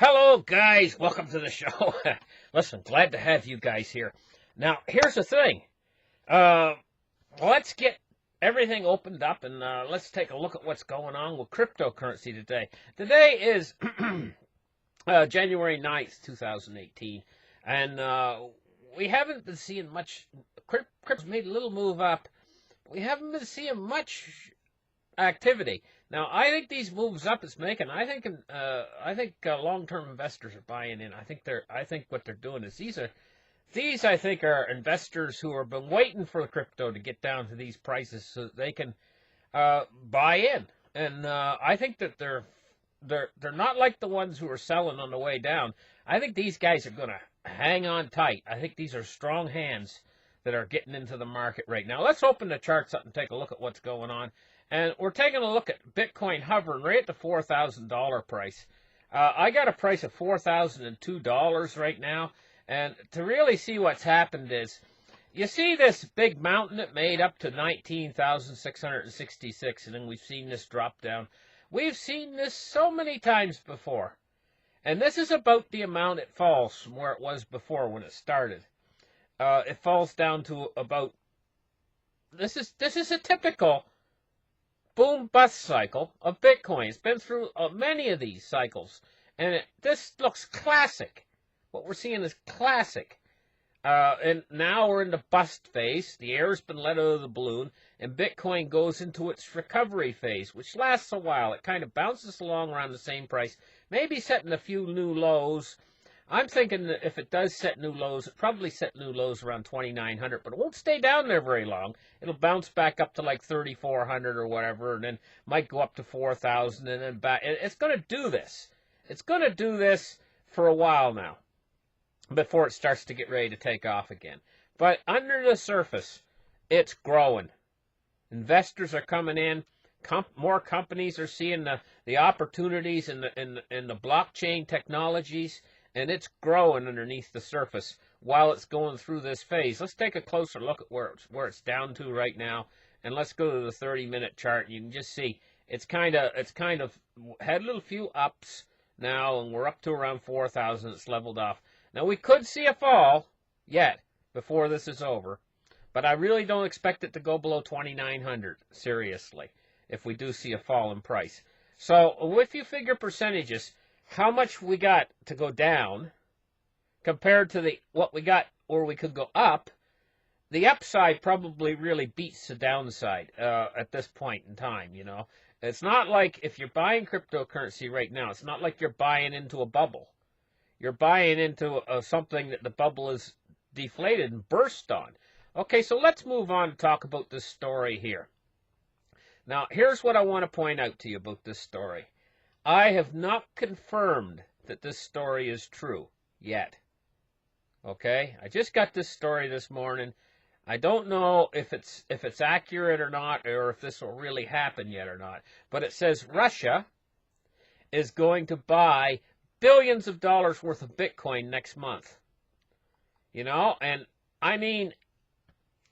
Hello, guys. Welcome to the show. Listen, glad to have you guys here. Now, here's the thing. Uh, let's get everything opened up and let's take a look at what's going on with cryptocurrency today. Today is January 9th, 2018, and we haven't been seeing much. Crypto's made a little move up. We haven't been seeing much activity. Now, I think these moves up it's making. I think long-term investors are buying in. I think what they're doing is these I think are investors who have been waiting for the crypto to get down to these prices so that they can buy in. And I think that they're not like the ones who are selling on the way down. I think these guys are going to hang on tight. I think these are strong hands that are getting into the market right now. Let's open the charts up and take a look at what's going on. And we're taking a look at Bitcoin hovering right at the $4,000 price. I got a price of $4,002 right now. And to really see what's happened is, you see this big mountain it made up to 19,666, and then we've seen this drop down. We've seen this so many times before. And this is about the amount it falls from where it was before when it started. It falls down to about, this is a typical boom-bust cycle of Bitcoin. It's been through many of these cycles, and this looks classic. What we're seeing is classic. And now we're in the bust phase. The air's been let out of the balloon, and Bitcoin goes into its recovery phase, which lasts a while. It kind of bounces along around the same price, maybe setting a few new lows. I'm thinking that if it does set new lows, it probably set new lows around 2,900, but it won't stay down there very long. It'll bounce back up to like 3,400 or whatever, and then might go up to 4,000 and then back. It's going to do this. It's going to do this for a while now before it starts to get ready to take off again. But under the surface, it's growing. Investors are coming in. More companies are seeing the opportunities in the blockchain technologies. And it's growing underneath the surface while it's going through this phase. Let's take a closer look at where it's down to right now, and let's go to the 30-minute chart. And you can just see it's kind of had a little few ups now, and we're up to around 4,000. It's leveled off. Now we could see a fall yet before this is over, but I really don't expect it to go below 2,900 seriously if we do see a fall in price. So if you figure percentages, how much we got to go down compared to what we got or we could go up, the upside probably really beats the downside at this point in time, you know. It's not like if you're buying cryptocurrency right now, it's not like you're buying into a bubble. You're buying into something that the bubble is deflated and burst on. Okay, so let's move on and talk about this story here. Now, here's what I want to point out to you about this story. I have not confirmed that this story is true yet. Okay? I just got this story this morning. I don't know if it's accurate or not, or if this will really happen yet or not. But it says Russia is going to buy billions of dollars worth of Bitcoin next month. You know, and I mean,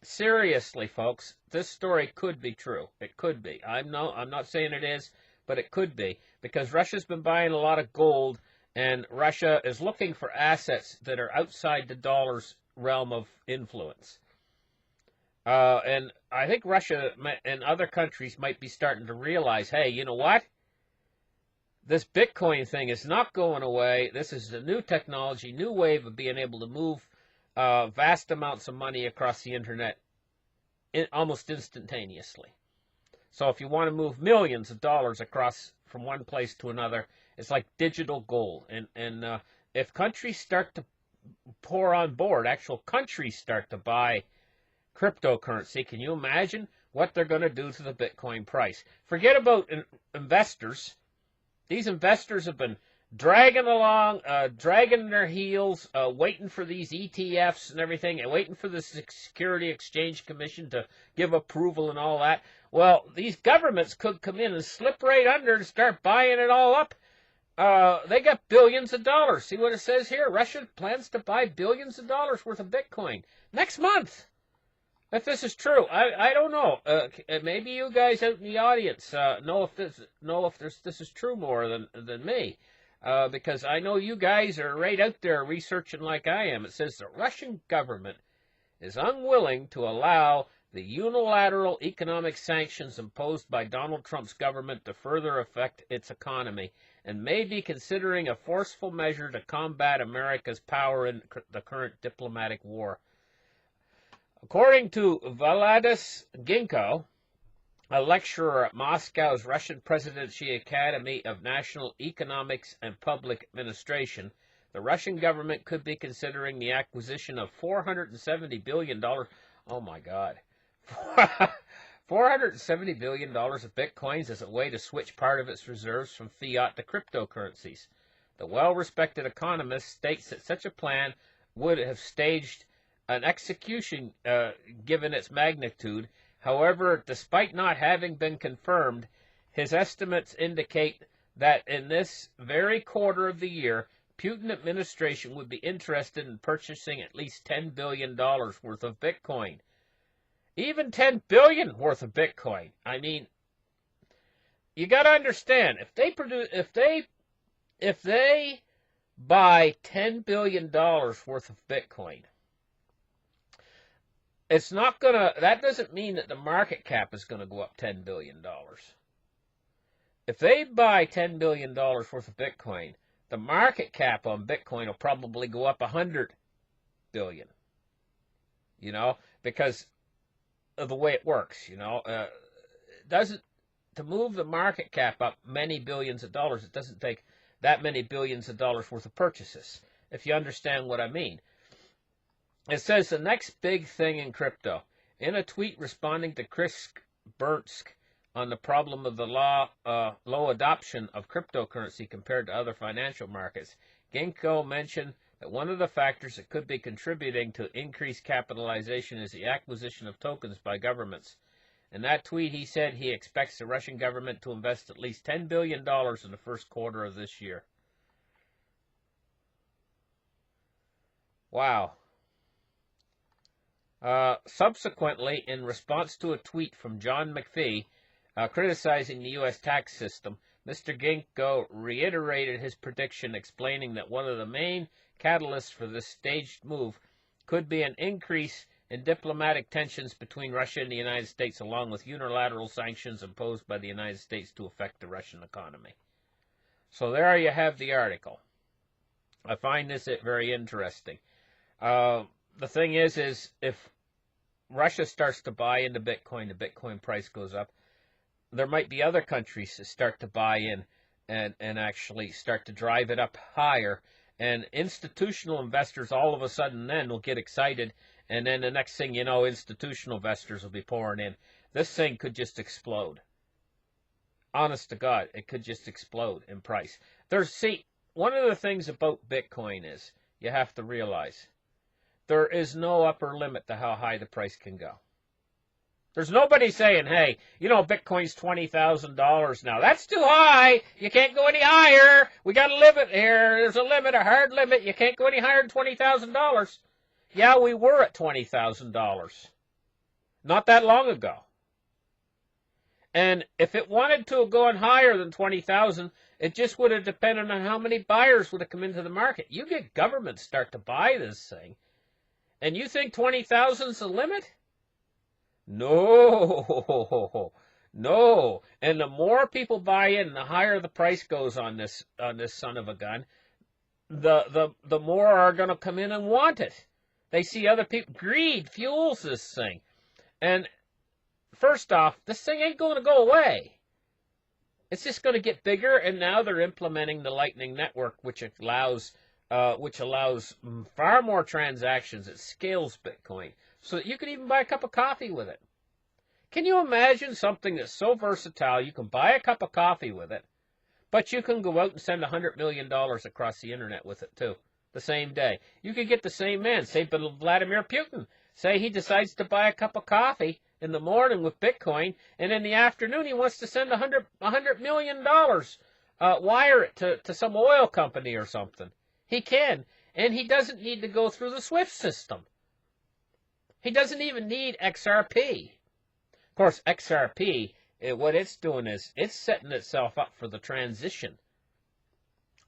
seriously, folks, this story could be true. It could be. I'm not saying it is, but it could be, because Russia's been buying a lot of gold, and Russia is looking for assets that are outside the dollar's realm of influence. And I think Russia and other countries might be starting to realize, hey, you know what? This Bitcoin thing is not going away. This is a new technology, new wave of being able to move vast amounts of money across the internet almost instantaneously. So if you want to move millions of dollars across from one place to another, it's like digital gold. And if countries start to pour on board, actual countries start to buy cryptocurrency, can you imagine what they're going to do to the Bitcoin price? Forget about investors. These investors have been dragging along, dragging their heels, waiting for these ETFs and everything, and waiting for the Security Exchange Commission to give approval and all that. Well, these governments could come in and slip right under and start buying it all up. They got billions of dollars. See what it says here? Russia plans to buy billions of dollars worth of Bitcoin next month. If this is true, I don't know. Maybe you guys out in the audience know if this is true more than me. because I know you guys are right out there researching like I am. It says the Russian government is unwilling to allow the unilateral economic sanctions imposed by Donald Trump's government to further affect its economy, and may be considering a forceful measure to combat America's power in the current diplomatic war. According to Vladis Ginko, a lecturer at Moscow's Russian Presidency Academy of National Economics and Public Administration, the Russian government could be considering the acquisition of $470 billion. Oh my God. $470 billion of bitcoins as a way to switch part of its reserves from fiat to cryptocurrencies. The well-respected economist states that such a plan would have staged an execution given its magnitude. However, despite not having been confirmed, his estimates indicate that in this very quarter of the year, Putin administration would be interested in purchasing at least $10 billion worth of Bitcoin. Even $10 billion worth of Bitcoin. I mean, you got to understand, if they buy $10 billion worth of Bitcoin, it's not gonna. That doesn't mean that the market cap is going to go up $10 billion. If they buy $10 billion worth of Bitcoin, the market cap on Bitcoin will probably go up $100 billion. You know, because of the way it works. You know, it doesn't, to move the market cap up many billions of dollars, it doesn't take that many billions of dollars worth of purchases. If you understand what I mean. It says the next big thing in crypto. In a tweet responding to Chris Bernsk on the problem of the low adoption of cryptocurrency compared to other financial markets, Ginkgo mentioned that one of the factors that could be contributing to increased capitalization is the acquisition of tokens by governments. In that tweet, he said he expects the Russian government to invest at least $10 billion in the first quarter of this year. Wow. Subsequently, in response to a tweet from John McPhee criticizing the U.S. tax system, Mr. Ginkgo reiterated his prediction, explaining that one of the main catalysts for this staged move could be an increase in diplomatic tensions between Russia and the United States, along with unilateral sanctions imposed by the United States to affect the Russian economy. So there you have the article. I find this very interesting. The thing is if Russia starts to buy into Bitcoin, the Bitcoin price goes up. There might be other countries that start to buy in and actually start to drive it up higher. And institutional investors all of a sudden then will get excited. And then the next thing you know, institutional investors will be pouring in. This thing could just explode. Honest to God, it could just explode in price. See, one of the things about Bitcoin is you have to realize there is no upper limit to how high the price can go. There's nobody saying, hey, you know, Bitcoin's $20,000 now. That's too high. You can't go any higher. We got a limit here. There's a limit, a hard limit. You can't go any higher than $20,000. Yeah, we were at $20,000 not that long ago. And if it wanted to go on higher than 20,000, it just would have depended on how many buyers would have come into the market. You get governments start to buy this thing, and you think 20,000 is the limit? No, no. And the more people buy in, the higher the price goes on this son of a gun, the more are going to come in and want it. They see other people. Greed fuels this thing. And first off, this thing ain't going to go away. It's just going to get bigger, and now they're implementing the Lightning Network, which allows far more transactions. It scales Bitcoin so that you can even buy a cup of coffee with it. Can you imagine something that's so versatile? You can buy a cup of coffee with it, but you can go out and send $100 million across the internet with it too, the same day. You could get the same man, say Vladimir Putin. Say he decides to buy a cup of coffee in the morning with Bitcoin, and in the afternoon he wants to send $100 million, wire it to some oil company or something. He can, and he doesn't need to go through the SWIFT system. He doesn't even need XRP. Of course, XRP, what it's doing is it's setting itself up for the transition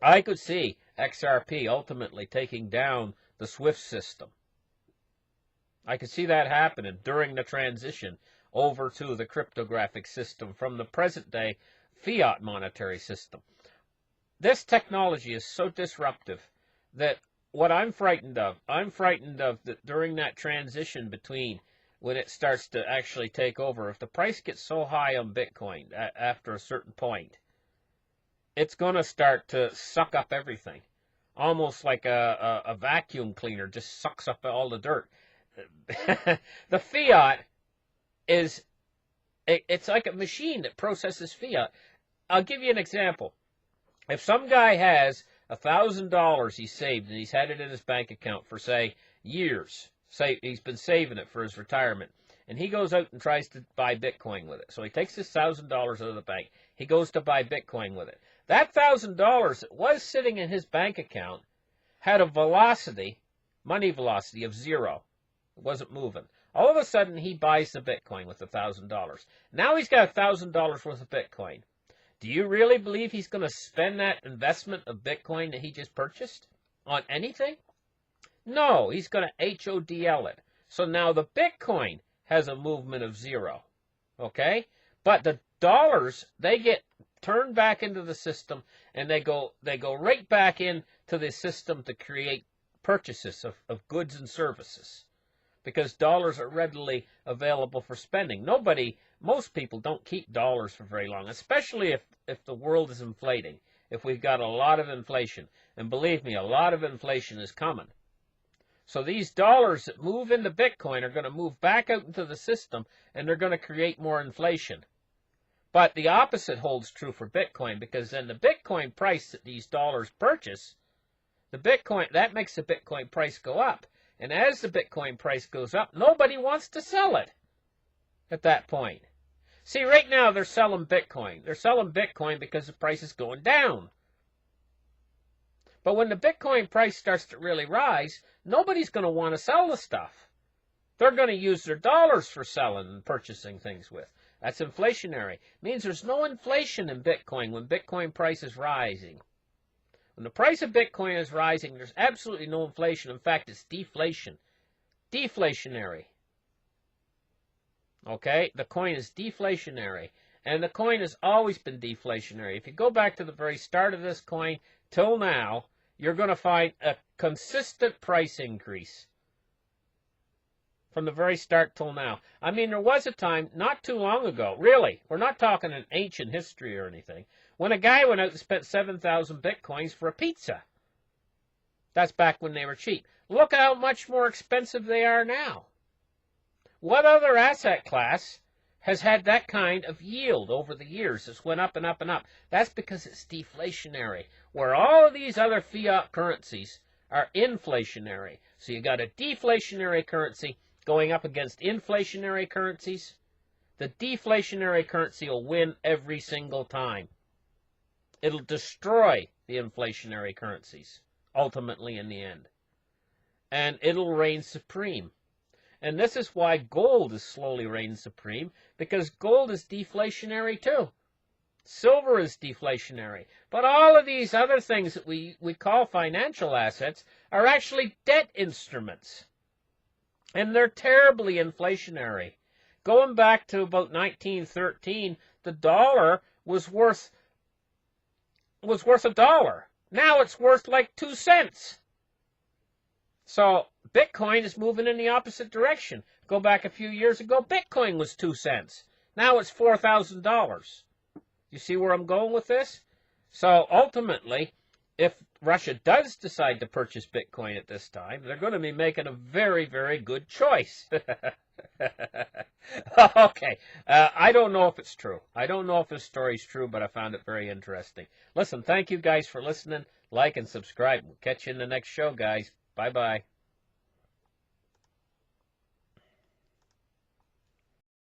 I could see XRP ultimately taking down the SWIFT system. I could see that happening during the transition over to the cryptographic system from the present-day fiat monetary system. This technology is so disruptive that what I'm frightened of that during that transition between when it starts to actually take over, if the price gets so high on Bitcoin after a certain point, it's going to start to suck up everything. Almost like a vacuum cleaner just sucks up all the dirt. The fiat it's like a machine that processes fiat. I'll give you an example. If some guy has $1,000 he saved and he's had it in his bank account for, say, years, say he's been saving it for his retirement, and he goes out and tries to buy Bitcoin with it. So he takes his $1,000 out of the bank. He goes to buy Bitcoin with it. That $1,000 that was sitting in his bank account had a velocity, money velocity of 0. It wasn't moving. All of a sudden, he buys the Bitcoin with $1,000. Now he's got $1,000 worth of Bitcoin. Do you really believe he's going to spend that investment of Bitcoin that he just purchased on anything? No, he's going to HODL it. So now the Bitcoin has a movement of 0. Okay? But the dollars, they get turned back into the system, and they go right back into the system to create purchases of goods and services, because dollars are readily available for spending. Most people don't keep dollars for very long, especially if the world is inflating, if we've got a lot of inflation. And believe me, a lot of inflation is coming. So these dollars that move into Bitcoin are going to move back out into the system, and they're going to create more inflation. But the opposite holds true for Bitcoin, because then the Bitcoin price that these dollars purchase, that makes the Bitcoin price go up. And as the Bitcoin price goes up, nobody wants to sell it at that point. See, right now they're selling Bitcoin. They're selling Bitcoin because the price is going down. But when the Bitcoin price starts to really rise, nobody's going to want to sell the stuff. They're going to use their dollars for selling and purchasing things with. That's inflationary. It means there's no inflation in Bitcoin when Bitcoin price is rising. When the price of Bitcoin is rising, there's absolutely no inflation. In fact, it's deflation. Deflationary. Okay? The coin is deflationary. And the coin has always been deflationary. If you go back to the very start of this coin till now, you're going to find a consistent price increase from the very start till now. I mean, there was a time not too long ago, really, we're not talking an ancient history or anything, when a guy went out and spent 7,000 Bitcoins for a pizza. That's back when they were cheap. Look how much more expensive they are now. What other asset class has had that kind of yield over the years? It's went up and up and up. That's because it's deflationary, where all of these other fiat currencies are inflationary. So you got a deflationary currency going up against inflationary currencies. The deflationary currency will win every single time. It'll destroy the inflationary currencies, ultimately in the end. And it'll reign supreme. And this is why gold is slowly reigning supreme, because gold is deflationary too. Silver is deflationary. But all of these other things that we call financial assets are actually debt instruments. And they're terribly inflationary. Going back to about 1913, the dollar was worth $1. Now it's worth like 2 cents. So Bitcoin is moving in the opposite direction. Go back a few years ago, Bitcoin was 2 cents. Now it's $4,000. You see where I'm going with this? So ultimately, if Russia does decide to purchase Bitcoin at this time, they're going to be making a very, very good choice. Okay. I don't know if it's true. I don't know if this story's true, but I found it very interesting. Listen, thank you guys for listening. Like and subscribe. We'll catch you in the next show, guys. Bye-bye.